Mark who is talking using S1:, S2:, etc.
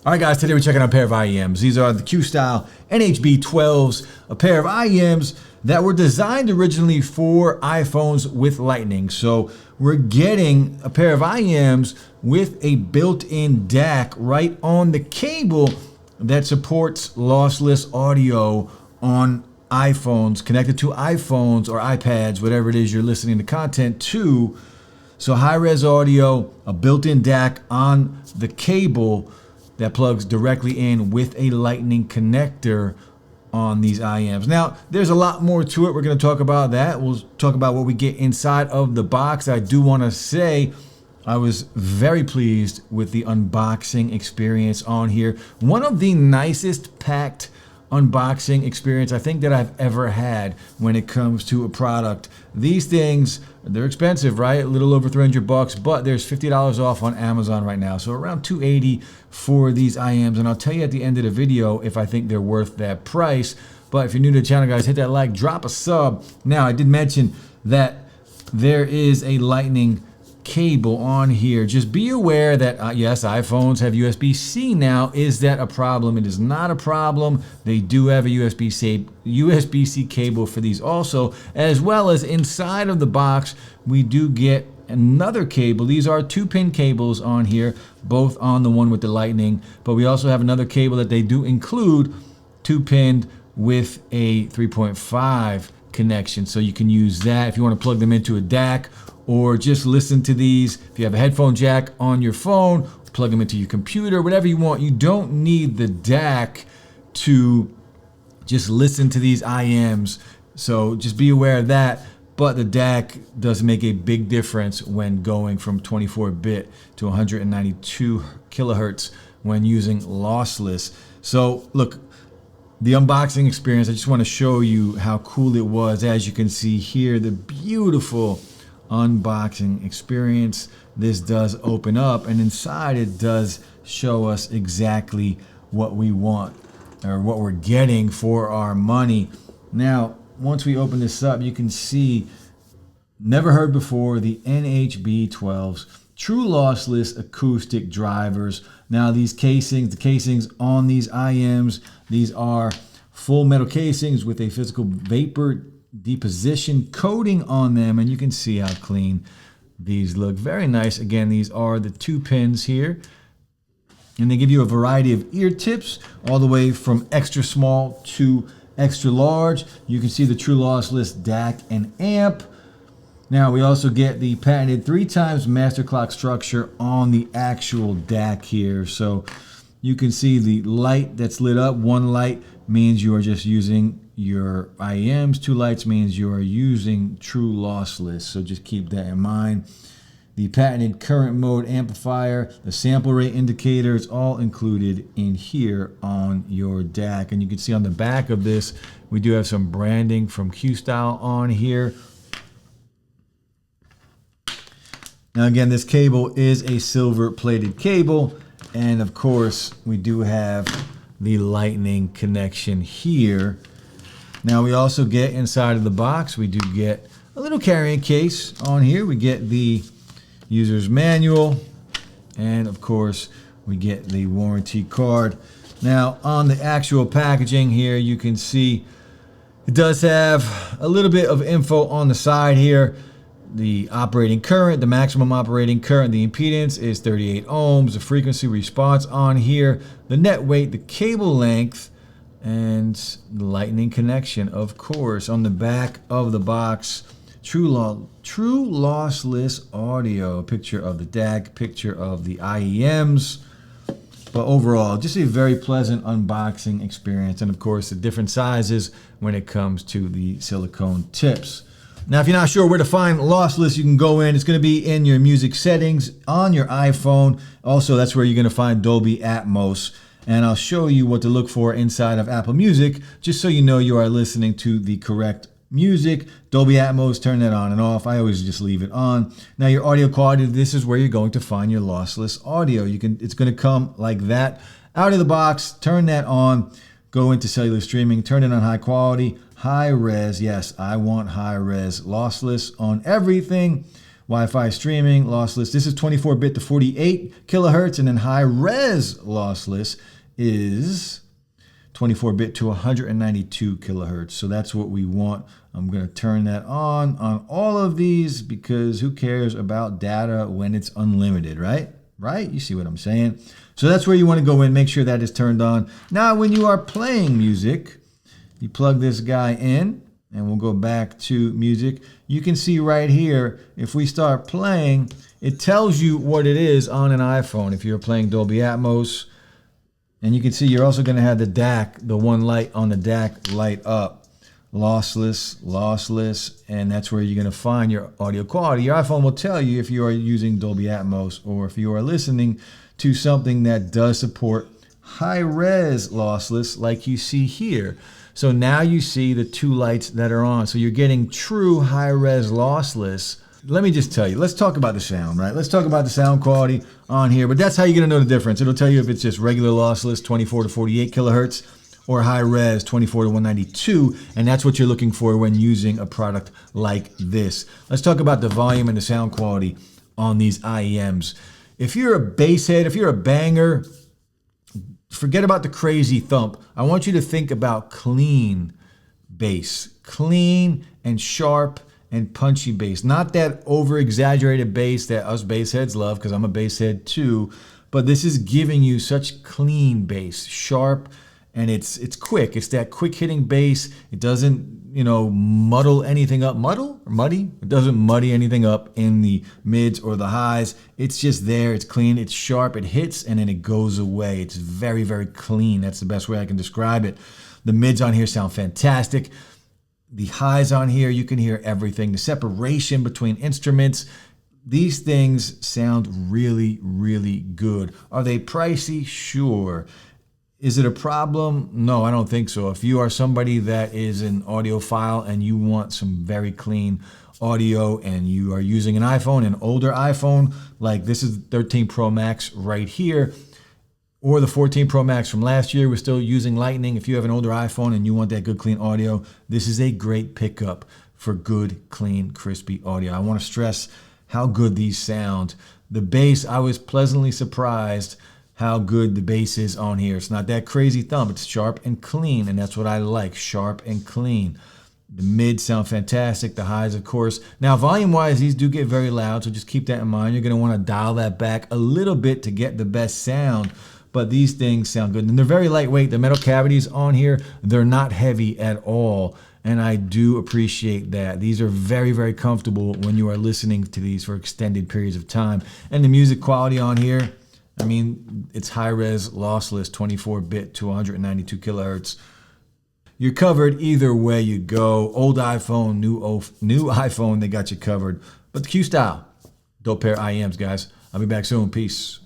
S1: All right, guys, today we're checking out a pair of IEMs. These are the QUESTYLE NHB12s, a pair of IEMs that were designed originally for iPhones with Lightning. So we're getting a pair of IEMs with a built-in DAC right on the cable that supports lossless audio on iPhones, connected to iPhones or iPads, whatever it is you're listening to content to. So high-res audio, a built-in DAC on the cable that plugs directly in with a Lightning connector on these IEMs. Now, there's a lot more to it. We're going to talk about that. We'll talk about what we get inside of the box. I do want to say I was very pleased with the unboxing experience on here. One of the nicest packed unboxing experience I think that I've ever had when it comes to a product. These things, they're expensive, right? A little over $300, but there's $50 off on Amazon right now. So around $280 for these IEMs. And I'll tell you at the end of the video if I think they're worth that price. But if you're new to the channel, guys, hit that like, drop a sub. Now, I did mention that there is a Lightning cable on here. Just be aware that yes, iPhones have USB-C now. Is that a problem? It is not a problem. They do have a USB-C cable for these also, as well as inside of the box we do get another cable. These are 2-pin cables on here, both on the one with the Lightning, but we also have another cable that they do include 2-pinned with a 3.5 connection, so you can use that if you want to plug them into a DAC or just listen to these. If you have a headphone jack on your phone, plug them into your computer, whatever you want. You don't need the DAC to just listen to these IEMs. So just be aware of that. But the DAC does make a big difference when going from 24-bit to 192 kilohertz when using lossless. So look, the unboxing experience, I just want to show you how cool it was. As you can see here, the beautiful unboxing experience. This does open up, and inside it does show us exactly what we want or what we're getting for our money. Now, once we open this up, you can see, never heard before, the NHB12s, true lossless acoustic drivers. Now these casings, the casings on these IEMs, these are full metal casings with a physical vapor deposition coating on them, and you can see how clean these look. Very nice. Again, these are the 2 pins here, and they give you a variety of ear tips all the way from extra small to extra large. You can see the true lossless DAC and amp. Now we also get the patented 3x master clock structure on the actual DAC here. So you can see the light that's lit up. One light means you are just using your IEMs. 2 lights means you are using true lossless. So just keep that in mind. The patented current mode amplifier, the sample rate indicator, is all included in here on your DAC. And you can see on the back of this, we do have some branding from QUESTYLE on here. Now again, this cable is a silver plated cable. And of course, we do have the Lightning connection here. Now we also get inside of the box, we do get a little carrying case on here. We get the user's manual, and of course we get the warranty card. Now on the actual packaging here, you can see it does have a little bit of info on the side here. The operating current, the maximum operating current, the impedance is 38 ohms, the frequency response on here, the net weight, the cable length, and the Lightning connection, of course. On the back of the box, true lossless audio, picture of the DAC, picture of the IEMs. But overall, just a very pleasant unboxing experience. And of course, the different sizes when it comes to the silicone tips. Now, if you're not sure where to find lossless, you can go in. It's going to be in your music settings on your iPhone. Also, that's where you're going to find Dolby Atmos. And I'll show you what to look for inside of Apple Music, just so you know you are listening to the correct music. Dolby Atmos, turn that on and off. I always just leave it on. Now your audio quality, this is where you're going to find your lossless audio. It's going to come like that out of the box. Turn that on, go into cellular streaming, turn it on high quality, high res. Yes, I want high res, lossless on everything. Wi-Fi streaming, lossless. This is 24-bit to 48 kilohertz, and then high-res lossless is 24-bit to 192 kilohertz. So that's what we want. I'm going to turn that on all of these because who cares about data when it's unlimited, right? Right? You see what I'm saying? So that's where you want to go in. Make sure that is turned on. Now, when you are playing music, you plug this guy in, and we'll go back to music. You can see right here, if we start playing, it tells you what it is on an iPhone. If you're playing Dolby Atmos, and you can see you're also going to have the DAC, the one light on the DAC light up. Lossless, and that's where you're going to find your audio quality. Your iPhone will tell you if you are using Dolby Atmos or if you are listening to something that does support high-res lossless like you see here. So now you see the two lights that are on. So you're getting true high-res lossless. Let me just tell you, let's talk about the sound, right? Let's talk about the sound quality on here, but that's how you're going to know the difference. It'll tell you if it's just regular lossless, 24 to 48 kilohertz, or high res 24 to 192, and that's what you're looking for when using a product like this. Let's talk about the volume and the sound quality on these IEMs. If you're a bass head, if you're a banger, forget about the crazy thump. I want you to think about clean bass, clean and sharp and punchy bass, not that over-exaggerated bass that us bass heads love, because I'm a bass head too, but this is giving you such clean bass, sharp, and it's quick. It's that quick hitting bass. It doesn't, muddle anything up. Muddle or muddy? It doesn't muddy anything up in the mids or the highs. It's just there. It's clean. It's sharp. It hits and then it goes away. It's very, very clean. That's the best way I can describe it. The mids on here sound fantastic. The highs on here, you can hear everything. The separation between instruments, these things sound really, really good. Are they pricey? Sure. Is it a problem? No, I don't think so. If you are somebody that is an audiophile and you want some very clean audio and you are using an iPhone, an older iPhone, like this is 13 Pro Max right here, or the 14 Pro Max from last year, we're still using Lightning. If you have an older iPhone and you want that good, clean audio, this is a great pickup for good, clean, crispy audio. I want to stress how good these sound. The bass, I was pleasantly surprised how good the bass is on here. It's not that crazy thump. It's sharp and clean, and that's what I like, sharp and clean. The mids sound fantastic. The highs, of course. Now, volume-wise, these do get very loud, so just keep that in mind. You're going to want to dial that back a little bit to get the best sound, but these things sound good. And they're very lightweight. The metal cavities on here, they're not heavy at all, and I do appreciate that. These are very, very comfortable when you are listening to these for extended periods of time. And the music quality on here, I mean, it's high-res, lossless, 24-bit to 192 kilohertz. You're covered either way you go. Old iPhone, new iPhone, they got you covered. But the QUESTYLE, dope pair of IEMs, guys. I'll be back soon. Peace.